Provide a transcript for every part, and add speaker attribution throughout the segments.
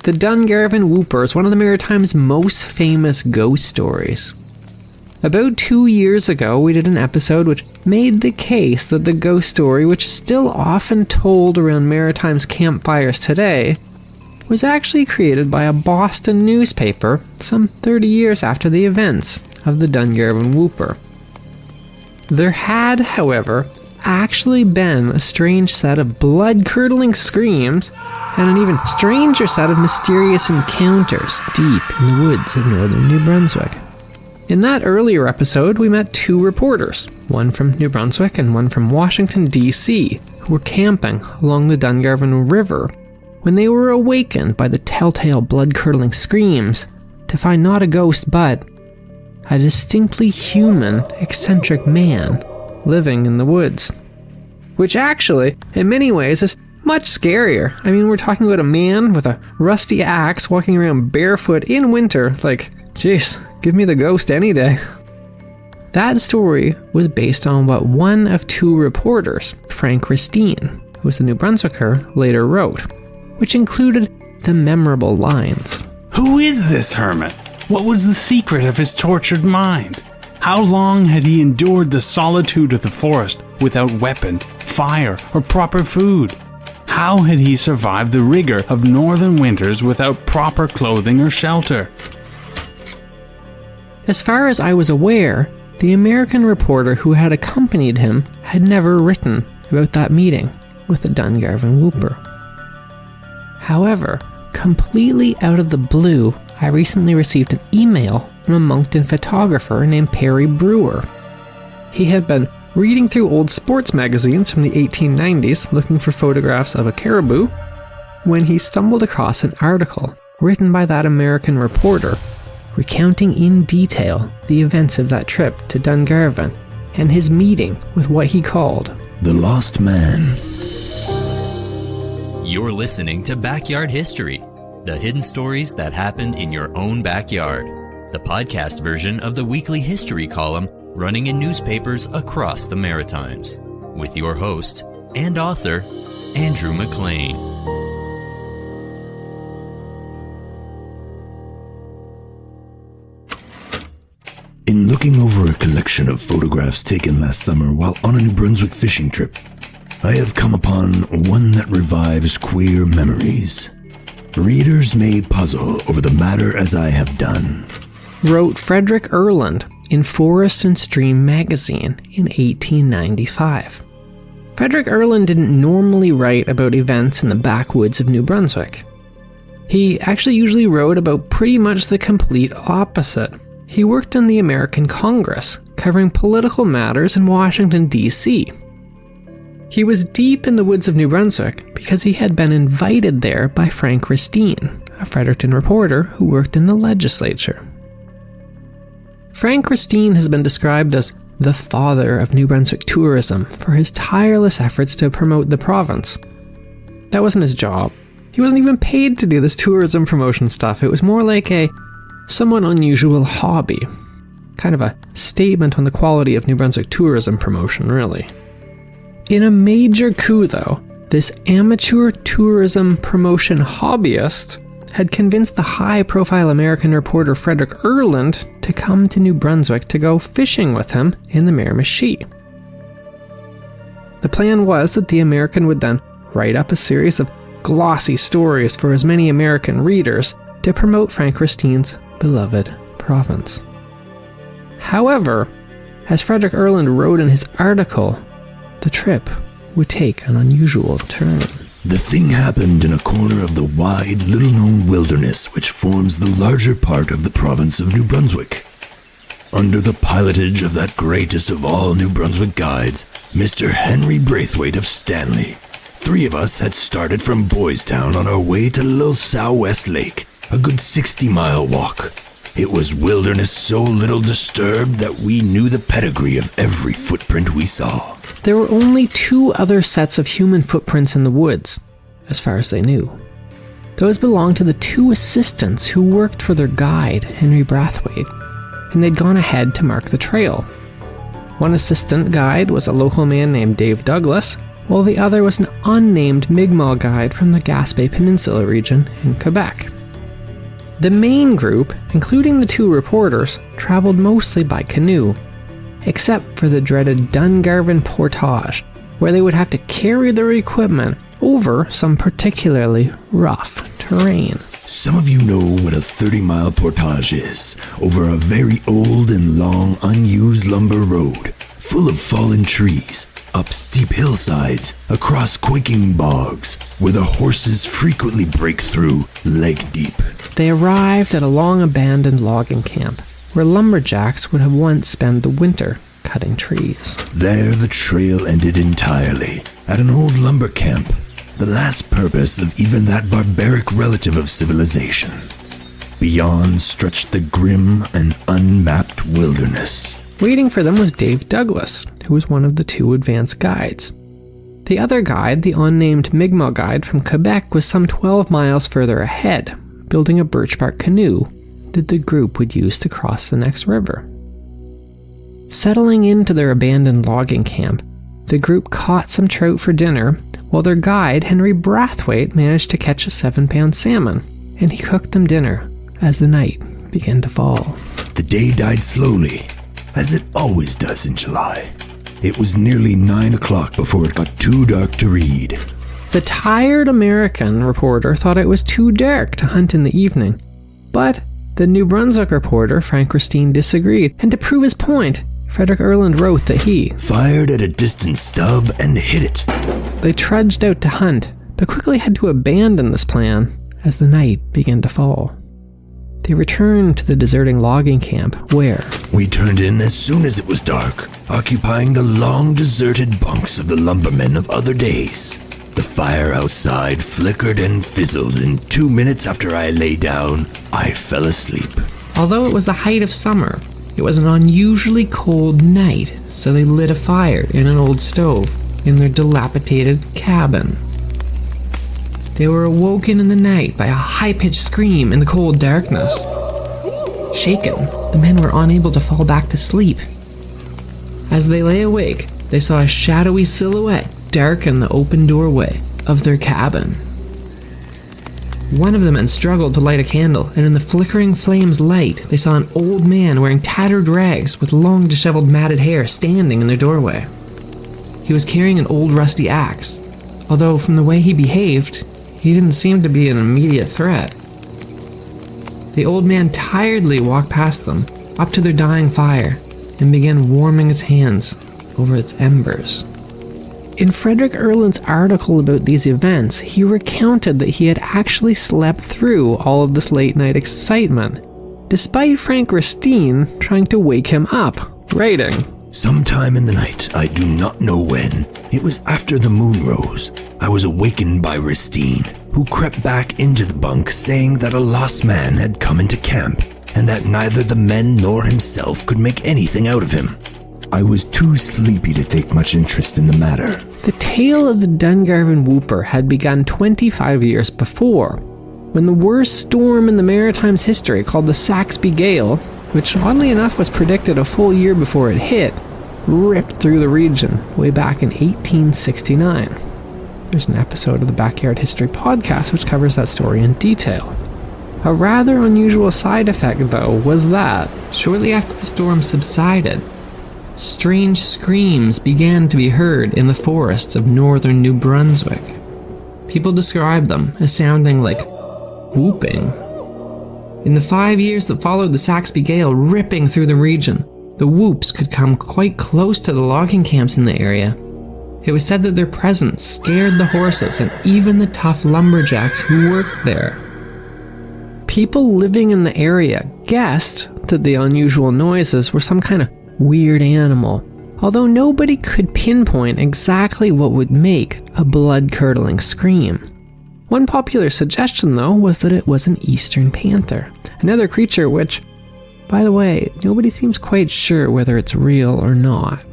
Speaker 1: The Dungarvon Whooper is one of the Maritime's most famous ghost stories. About 2 years ago, we did an episode which made the case that the ghost story, which is still often told around Maritime's campfires today, was actually created by a Boston newspaper some 30 years after the events of the Dungarvon Whooper. There had, however, actually been a strange set of blood-curdling screams and an even stranger set of mysterious encounters deep in the woods of northern New Brunswick. In that earlier episode, we met 2 reporters, one from New Brunswick and one from Washington, D.C., who were camping along the Dungarvon River when they were awakened by the telltale blood-curdling screams to find not a ghost but a distinctly human, eccentric man living in the woods. Which actually, in many ways, is much scarier. I mean, we're talking about a man with a rusty axe walking around barefoot in winter, like, jeez, give me the ghost any day. That story was based on what one of 2 reporters, Frank Christine, who was a New Brunswicker, later wrote, which included the memorable lines.
Speaker 2: Who is this hermit? What was the secret of his tortured mind? How long had he endured the solitude of the forest without weapon, fire, or proper food? How had he survived the rigor of northern winters without proper clothing or shelter?
Speaker 1: As far as I was aware, the American reporter who had accompanied him had never written about that meeting with the Dungarvon Whooper. However, completely out of the blue, I recently received an email from a Moncton photographer named Perry Brewer. He had been reading through old sports magazines from the 1890s looking for photographs of a caribou when he stumbled across an article written by that American reporter recounting in detail the events of that trip to Dungarvon and his meeting with what he called
Speaker 3: the Lost Man.
Speaker 4: You're listening to Backyard History, the hidden stories that happened in your own backyard, the podcast version of the weekly history column running in newspapers across the Maritimes, with your host and author, Andrew McLean.
Speaker 3: In looking over a collection of photographs taken last summer while on a New Brunswick fishing trip, I have come upon one that revives queer memories. Readers may puzzle over the matter as I have done,
Speaker 1: wrote Frederick Erland in Forest and Stream magazine in 1895. Frederick Erland didn't normally write about events in the backwoods of New Brunswick. He actually usually wrote about pretty much the complete opposite. He worked in the American Congress, covering political matters in Washington, D.C. He was deep in the woods of New Brunswick because he had been invited there by Frank Christine, a Fredericton reporter who worked in the legislature. Frank Christine has been described as the father of New Brunswick tourism for his tireless efforts to promote the province. That wasn't his job. He wasn't even paid to do this tourism promotion stuff. It was more like a somewhat unusual hobby. Kind of a statement on the quality of New Brunswick tourism promotion, really. In a major coup, though, this amateur tourism promotion hobbyist had convinced the high-profile American reporter Frederick Erland to come to New Brunswick to go fishing with him in the Miramichi. The plan was that the American would then write up a series of glossy stories for as many American readers to promote Frank Christine's beloved province. However, as Frederick Erland wrote in his article, the trip would take an unusual turn.
Speaker 3: The thing happened in a corner of the wide, little-known wilderness which forms the larger part of the province of New Brunswick. Under the pilotage of that greatest of all New Brunswick guides, Mr. Henry Braithwaite of Stanley, 3 of us had started from Boys Town on our way to Little Sow-West Lake, a good 60-mile walk. It was wilderness so little disturbed that we knew the pedigree of every footprint we saw.
Speaker 1: There were only 2 other sets of human footprints in the woods, as far as they knew. Those belonged to the 2 assistants who worked for their guide, Henry Braithwaite, and they'd gone ahead to mark the trail. One assistant guide was a local man named Dave Douglas, while the other was an unnamed Mi'kmaq guide from the Gaspé Peninsula region in Quebec. The main group, including the 2 reporters, traveled mostly by canoe, except for the dreaded Dungarvon portage, where they would have to carry their equipment over some particularly rough terrain.
Speaker 3: Some of you know what a 30-mile portage is, over a very old and long unused lumber road, full of fallen trees, up steep hillsides, across quaking bogs, where the horses frequently break through leg deep.
Speaker 1: They arrived at a long-abandoned logging camp, where lumberjacks would have once spent the winter cutting trees.
Speaker 3: There the trail ended entirely, at an old lumber camp, the last purpose of even that barbaric relative of civilization. Beyond stretched the grim and unmapped wilderness.
Speaker 1: Waiting for them was Dave Douglas, who was one of the 2 advance guides. The other guide, the unnamed Mi'kmaq guide from Quebec, was some 12 miles further ahead, building a birch bark canoe that the group would use to cross the next river. Settling into their abandoned logging camp, the group caught some trout for dinner, while their guide, Henry Brathwaite, managed to catch a 7-pound salmon, and he cooked them dinner as the night began to fall.
Speaker 3: The day died slowly, as it always does in July. It was nearly 9 o'clock before it got too dark to read.
Speaker 1: The tired American reporter thought it was too dark to hunt in the evening, but the New Brunswick reporter, Frank Christine, disagreed, and to prove his point, Frederick Erland wrote that he
Speaker 3: fired at a distant stub and hit it.
Speaker 1: They trudged out to hunt, but quickly had to abandon this plan as the night began to fall. They returned to the deserting logging camp, where
Speaker 3: we turned in as soon as it was dark, occupying the long deserted bunks of the lumbermen of other days. The fire outside flickered and fizzled, and 2 minutes after I lay down, I fell asleep.
Speaker 1: Although it was the height of summer, it was an unusually cold night, so they lit a fire in an old stove in their dilapidated cabin. They were awoken in the night by a high-pitched scream in the cold darkness. Shaken, the men were unable to fall back to sleep. As they lay awake, they saw a shadowy silhouette darken the open doorway of their cabin. One of the men struggled to light a candle, and in the flickering flame's light, they saw an old man wearing tattered rags with long disheveled matted hair standing in their doorway. He was carrying an old rusty axe, although from the way he behaved, he didn't seem to be an immediate threat. The old man tiredly walked past them, up to their dying fire, and began warming his hands over its embers. In Frederick Erland's article about these events, he recounted that he had actually slept through all of this late-night excitement, despite Frank Ristine trying to wake him up, writing,
Speaker 3: "Sometime in the night, I do not know when, it was after the moon rose, I was awakened by Ristine, who crept back into the bunk saying that a lost man had come into camp, and that neither the men nor himself could make anything out of him. I was too sleepy to take much interest in the matter."
Speaker 1: The tale of the Dungarvon Whooper had begun 25 years before, when the worst storm in the Maritimes' history, called the Saxby Gale, which oddly enough was predicted a full year before it hit, ripped through the region way back in 1869. There's an episode of the Backyard History podcast which covers that story in detail. A rather unusual side effect, though, was that, shortly after the storm subsided, strange screams began to be heard in the forests of northern New Brunswick. People described them as sounding like whooping. In the 5 years that followed the Saxby Gale ripping through the region, the whoops could come quite close to the logging camps in the area. It was said that their presence scared the horses and even the tough lumberjacks who worked there. People living in the area guessed that the unusual noises were some kind of weird animal, although nobody could pinpoint exactly what would make a blood-curdling scream. One popular suggestion, though, was that it was an eastern panther, another creature which, by the way, nobody seems quite sure whether it's real or not.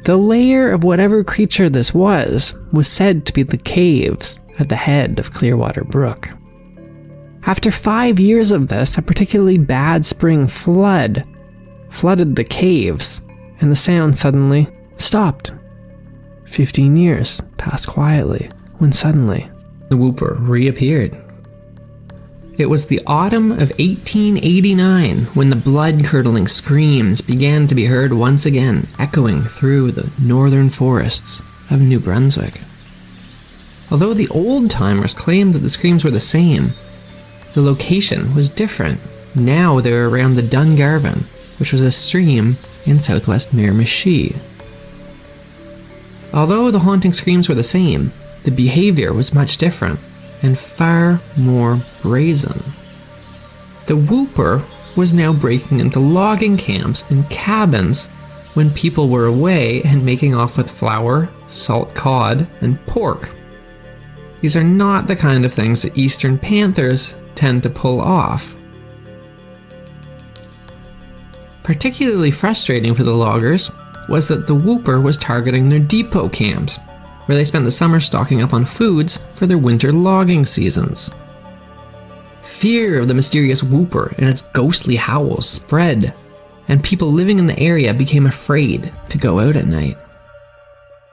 Speaker 1: The lair of whatever creature this was said to be the caves at the head of Clearwater Brook. After 5 years of this, a particularly bad spring flooded the caves, and the sound suddenly stopped. 15 years passed quietly, when suddenly, the whooper reappeared. It was the autumn of 1889 when the blood-curdling screams began to be heard once again, echoing through the northern forests of New Brunswick. Although the old-timers claimed that the screams were the same, the location was different. Now they were around the Dungarvon, which was a stream in southwest Miramichi. Although the haunting screams were the same, the behavior was much different and far more brazen. The Whooper was now breaking into logging camps and cabins when people were away and making off with flour, salt cod, and pork. These are not the kind of things that eastern panthers tend to pull off. Particularly frustrating for the loggers was that the Whooper was targeting their depot camps, where they spent the summer stocking up on foods for their winter logging seasons. Fear of the mysterious Whooper and its ghostly howls spread, and people living in the area became afraid to go out at night.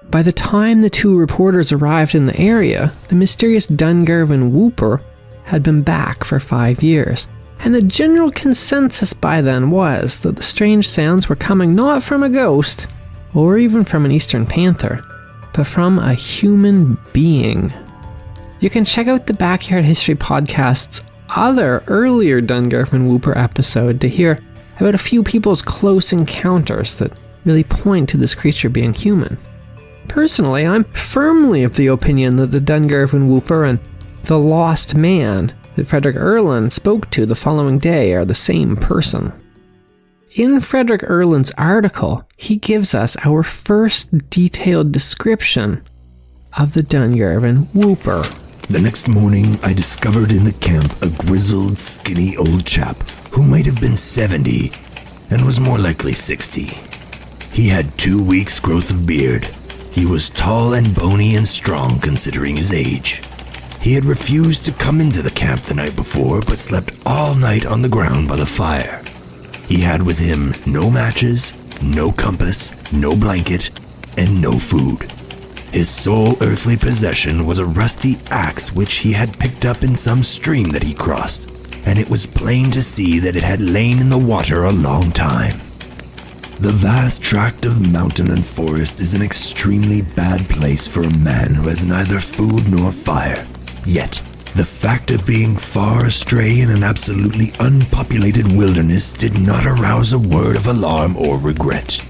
Speaker 1: By the time the two reporters arrived in the area, the mysterious Dungarvon Whooper had been back for 5 years, and the general consensus by then was that the strange sounds were coming not from a ghost, or even from an eastern panther, but from a human being. You can check out the Backyard History Podcast's other earlier Dungarvon Whooper episode to hear about a few people's close encounters that really point to this creature being human. Personally, I'm firmly of the opinion that the Dungarvon Whooper and the lost man that Frederick Erlin spoke to the following day are the same person. In Frederick Erlin's article, he gives us our first detailed description of the Dungarvon Whooper.
Speaker 3: The next morning, I discovered in the camp a grizzled, skinny old chap who might have been 70 and was more likely 60. He had 2 weeks' growth of beard. He was tall and bony and strong considering his age. He had refused to come into the camp the night before, but slept all night on the ground by the fire. He had with him no matches, no compass, no blanket, and no food. His sole earthly possession was a rusty axe which he had picked up in some stream that he crossed, and it was plain to see that it had lain in the water a long time. The vast tract of mountain and forest is an extremely bad place for a man who has neither food nor fire. Yet, the fact of being far astray in an absolutely unpopulated wilderness did not arouse a word of alarm or regret.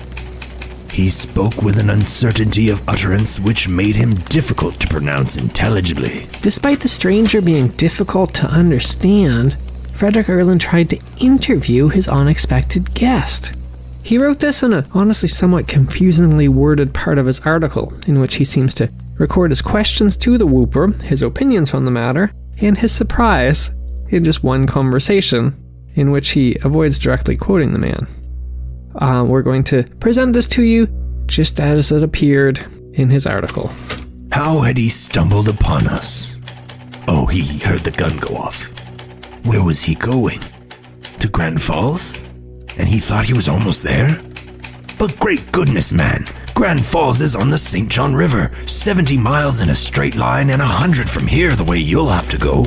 Speaker 3: He spoke with an uncertainty of utterance which made him difficult to pronounce intelligibly.
Speaker 1: Despite the stranger being difficult to understand, Frederick Erlin tried to interview his unexpected guest. He wrote this in a honestly somewhat confusingly worded part of his article, in which he seems to record his questions to the Whooper, his opinions on the matter, and his surprise in just one conversation, in which he avoids directly quoting the man. We're going to present this to you just as it appeared in his article.
Speaker 3: How had he stumbled upon us? Oh, he heard the gun go off. Where was he going? To Grand Falls? And he thought he was almost there? But great goodness, man! Grand Falls is on the St. John River, 70 miles in a straight line and 100 from here the way you'll have to go.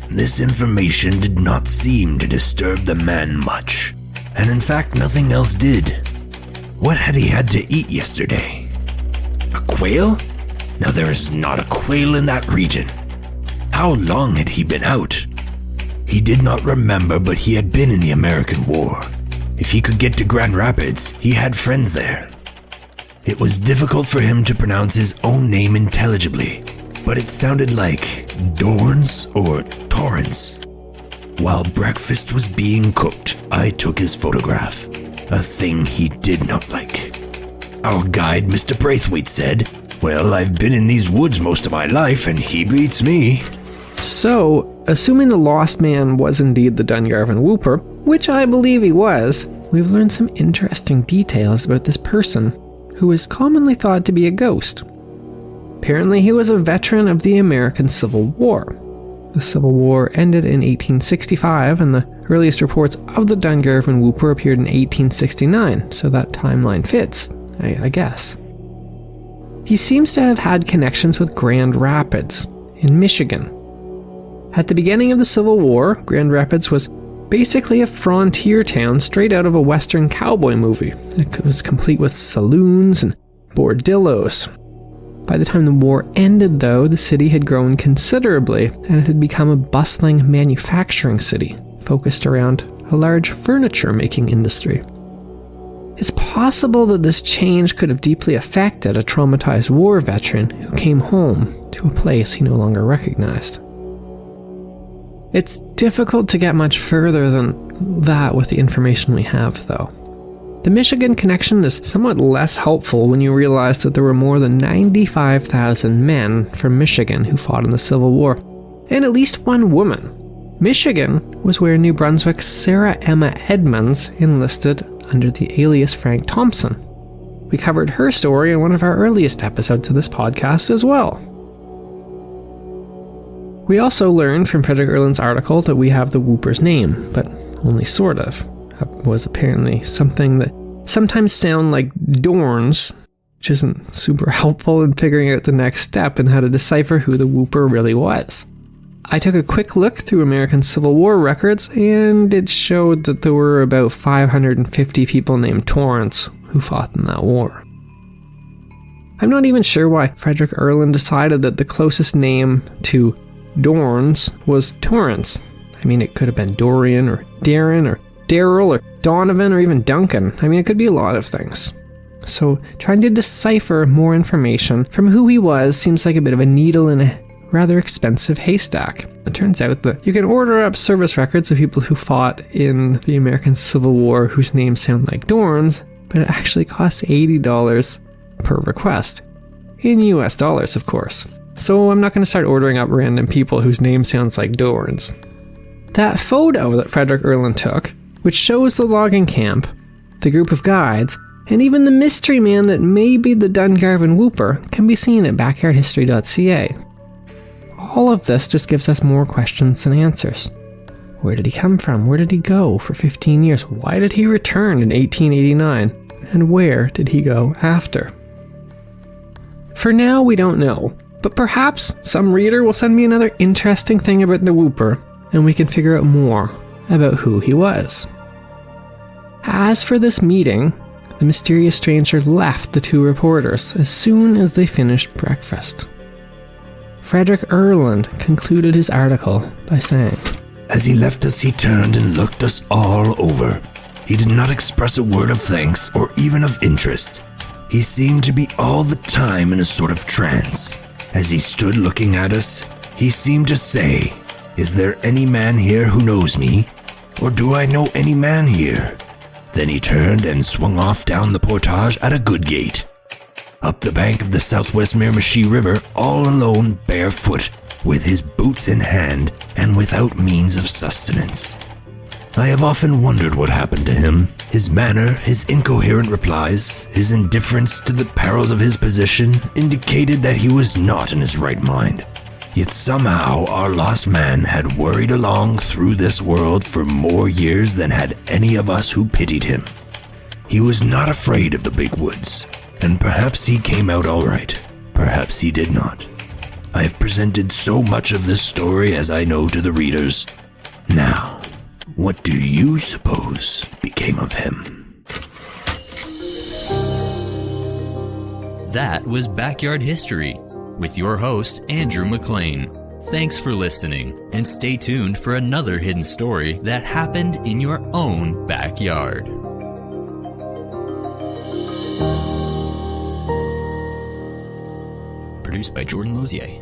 Speaker 3: This information did not seem to disturb the man much, and in fact nothing else did. What had he had to eat yesterday? A quail? Now there is not a quail in that region. How long had he been out? He did not remember, but he had been in the American War. If he could get to Grand Rapids, he had friends there. It was difficult for him to pronounce his own name intelligibly, but it sounded like Dorns or Torrance. While breakfast was being cooked, I took his photograph, a thing he did not like. Our guide, Mr. Braithwaite, said, "Well, I've been in these woods most of my life, and he beats me."
Speaker 1: So, assuming the lost man was indeed the Dungarvon Whooper, which I believe he was, we've learned some interesting details about this person, who is commonly thought to be a ghost. Apparently, he was a veteran of the American Civil War. The Civil War ended in 1865, and the earliest reports of the Dungarvon Whooper appeared in 1869, so that timeline fits, I guess. He seems to have had connections with Grand Rapids in Michigan. At the beginning of the Civil War, Grand Rapids was basically a frontier town straight out of a Western cowboy movie. It was complete with saloons and bordellos. By the time the war ended, though, the city had grown considerably, and it had become a bustling manufacturing city, focused around a large furniture-making industry. It's possible that this change could have deeply affected a traumatized war veteran who came home to a place he no longer recognized. It's difficult to get much further than that with the information we have, though. The Michigan connection is somewhat less helpful when you realize that there were more than 95,000 men from Michigan who fought in the Civil War, and at least one woman. Michigan was where New Brunswick's Sarah Emma Edmonds enlisted under the alias Frank Thompson. We covered her story in one of our earliest episodes of this podcast as well. We also learned from Frederick Erland's article that we have the Whooper's name, but only sort of. It was apparently something that sometimes sound like Dorns, which isn't super helpful in figuring out the next step in how to decipher who the Whooper really was. I took a quick look through American Civil War records, and it showed that there were about 550 people named Torrance who fought in that war. I'm not even sure why Frederick Erland decided that the closest name to Dorns was Torrance. I mean, it could have been Dorian or Darren or Daryl or Donovan or even Duncan. I mean, it could be a lot of things. So trying to decipher more information from who he was seems like a bit of a needle in a rather expensive haystack. It turns out that you can order up service records of people who fought in the American Civil War whose names sound like Dorns, but it actually costs $80 per request. In US dollars, of course. So I'm not going to start ordering up random people whose name sounds like Dorns. That photo that Frederick Erland took, which shows the logging camp, the group of guides, and even the mystery man that may be the Dungarvon Whooper, can be seen at backyardhistory.ca. All of this just gives us more questions than answers. Where did he come from? Where did he go for 15 years? Why did he return in 1889? And where did he go after? For now, we don't know. But perhaps some reader will send me another interesting thing about the Whooper, and we can figure out more about who he was. As for this meeting, the mysterious stranger left the two reporters as soon as they finished breakfast. Frederick Erland concluded his article by saying,
Speaker 3: As he left us, he turned and looked us all over. He did not express a word of thanks or even of interest. He seemed to be all the time in a sort of trance. As he stood looking at us, he seemed to say, Is there any man here who knows me? Or do I know any man here? Then he turned and swung off down the portage at a good gait. Up the bank of the southwest Miramichi River, all alone, barefoot, with his boots in hand, and without means of sustenance. I have often wondered what happened to him. His manner, his incoherent replies, his indifference to the perils of his position indicated that he was not in his right mind. Yet somehow our lost man had worried along through this world for more years than had any of us who pitied him. He was not afraid of the big woods, and perhaps he came out all right. Perhaps he did not. I have presented so much of this story as I know to the readers. Now, what do you suppose became of him?
Speaker 4: That was Backyard History with your host, Andrew McLean. Thanks for listening, and stay tuned for another hidden story that happened in your own backyard. Produced by Jordan Lozier.